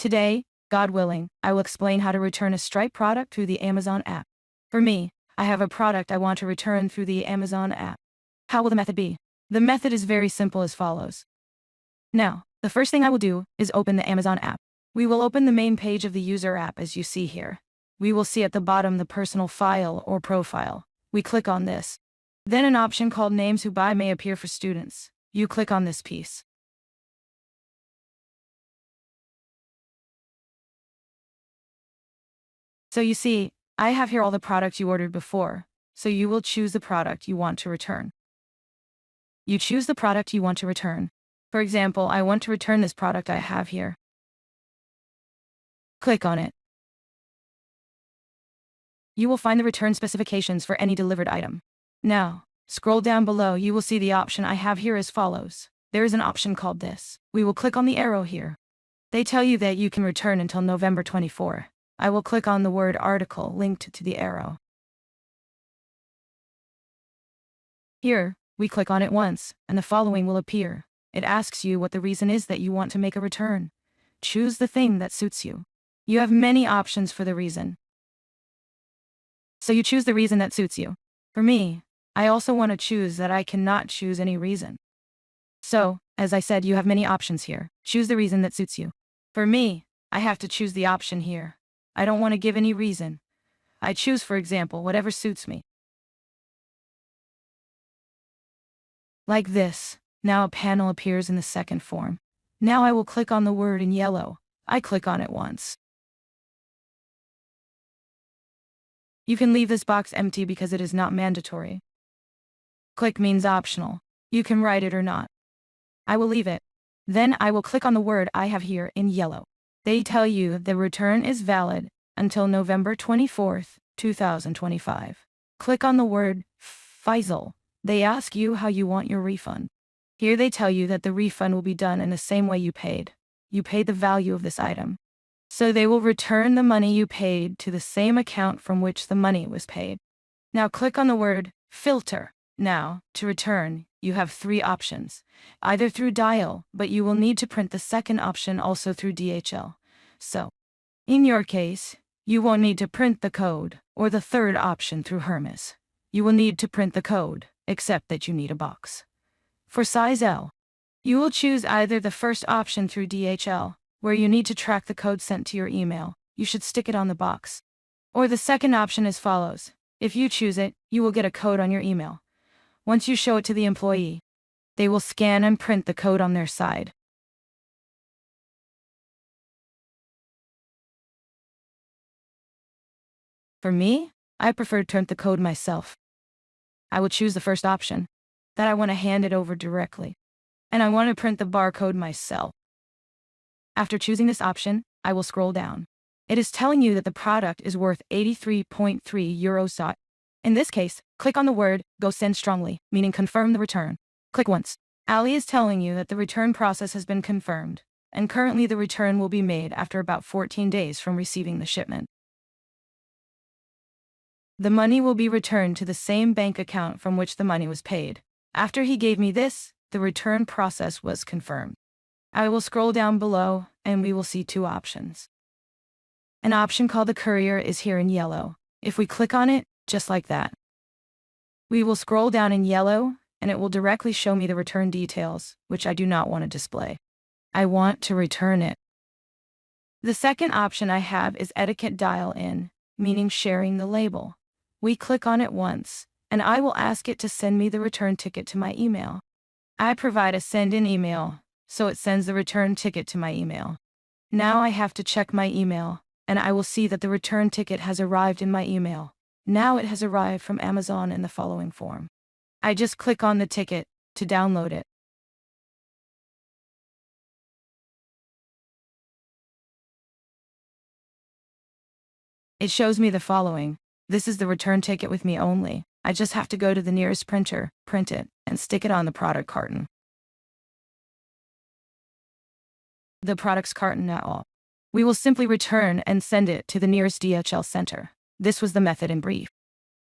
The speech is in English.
Today, God willing, I will explain how to return a Stripe product through the Amazon app. For me, I have a product I want to return through the Amazon app. How will the method be? The method is very simple as follows. Now, the first thing I will do is open the Amazon app. We will open the main page of the user app as you see here. We will see at the bottom the personal file or profile. We click on this. Then an option called Names Who Buy may appear for students. You click on this piece. So you see, I have here all the products you ordered before, so you will choose the product you want to return. You choose the product you want to return. For example, I want to return this product I have here. Click on it. You will find the return specifications for any delivered item. Now, scroll down below, you will see the option I have here as follows. There is an option called this. We will click on the arrow here. They tell you that you can return until November 24. I will click on the word article linked to the arrow. Here, we click on it once, and the following will appear. It asks you what the reason is that you want to make a return. Choose the thing that suits you. You have many options for the reason. So you choose the reason that suits you. For me, I also want to choose that I cannot choose any reason. So, as I said, you have many options here. Choose the reason that suits you. For me, I have to choose the option here. I don't want to give any reason. I choose, for example, whatever suits me. Like this. Now a panel appears in the second form. Now I will click on the word in yellow. I click on it once. You can leave this box empty because it is not mandatory. Click means optional. You can write it or not. I will leave it. Then I will click on the word I have here in yellow. They tell you the return is valid until November 24th, 2025. Click on the word Faisal. They ask you how you want your refund. Here they tell you that the refund will be done in the same way you paid. You paid the value of this item. So they will return the money you paid to the same account from which the money was paid. Now click on the word filter. Now, to return, you have three options. Either through Dial, but you will need to print the second option also through DHL. So, in your case, you won't need to print the code, or the third option through Hermes. You will need to print the code, except that you need a box. For size L, you will choose either the first option through DHL, where you need to track the code sent to your email. You should stick it on the box. Or the second option as follows. If you choose it, you will get a code on your email. Once you show it to the employee, they will scan and print the code on their side. For me, I prefer to print the code myself. I will choose the first option, that I want to hand it over directly, and I want to print the barcode myself. After choosing this option, I will scroll down. It is telling you that the product is worth 83.3 euros. In this case, click on the word Go Send Strongly, meaning confirm the return. Click once. Ali is telling you that the return process has been confirmed, and currently the return will be made after about 14 days from receiving the shipment. The money will be returned to the same bank account from which the money was paid. After he gave me this, the return process was confirmed. I will scroll down below, and we will see two options. An option called the courier is here in yellow. If we click on it, just like that, we will scroll down in yellow, and it will directly show me the return details, which I do not want to display. I want to return it. The second option I have is etiquette dial-in, meaning sharing the label. We click on it once, and I will ask it to send me the return ticket to my email. I provide a send-in email, so it sends the return ticket to my email. Now I have to check my email, and I will see that the return ticket has arrived in my email. Now it has arrived from Amazon in the following form. I just click on the ticket to download it. It shows me the following. This is the return ticket with me only. I just have to go to the nearest printer, print it, and stick it on the product carton. The product's carton now. We will simply return and send it to the nearest DHL center. This was the method in brief.